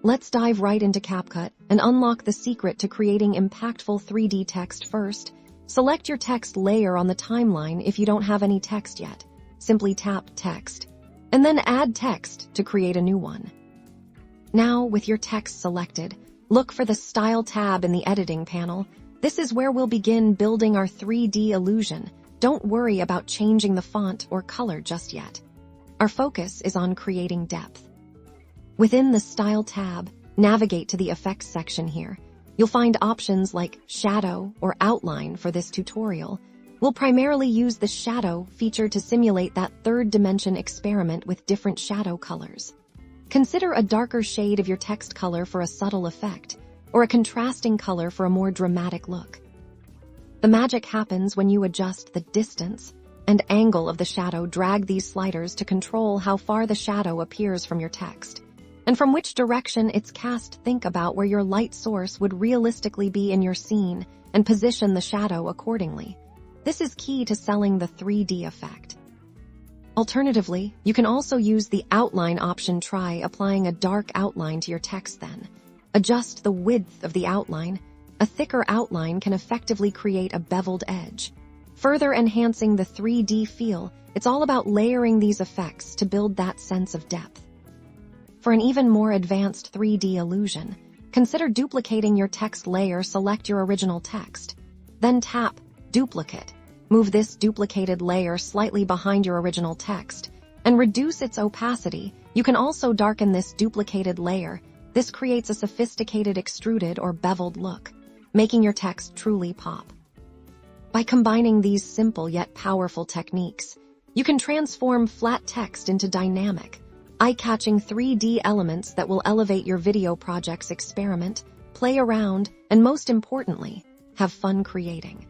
Let's dive right into CapCut and unlock the secret to creating impactful 3D text first. Select your text layer on the timeline if you don't have any text yet. Simply tap Text, and then add text to create a new one. Now, with your text selected, look for the Style tab in the Editing panel. This is where we'll begin building our 3D illusion. Don't worry about changing the font or color just yet. Our focus is on creating depth. Within the Style tab, navigate to the Effects section here. You'll find options like Shadow or Outline for this tutorial. We'll primarily use the Shadow feature to simulate that third dimension experiment with different shadow colors. Consider a darker shade of your text color for a subtle effect, or a contrasting color for a more dramatic look. The magic happens when you adjust the distance and angle of the shadow. Drag these sliders to control how far the shadow appears from your text, and from which direction it's cast. Think about where your light source would realistically be in your scene and position the shadow accordingly. This is key to selling the 3D effect. Alternatively, you can also use the Outline option. Try applying a dark outline to your text then. Adjust the width of the outline. A thicker outline can effectively create a beveled edge, further enhancing the 3D feel. It's all about layering these effects to build that sense of depth. For an even more advanced 3D illusion, consider duplicating your text layer. Select your original text, then tap Duplicate. Move this duplicated layer slightly behind your original text and reduce its opacity. You can also darken this duplicated layer. This creates a sophisticated extruded or beveled look, making your text truly pop. By combining these simple yet powerful techniques, you can transform flat text into dynamic, eye-catching 3D elements that will elevate your video projects. Experiment, play around, and most importantly, have fun creating.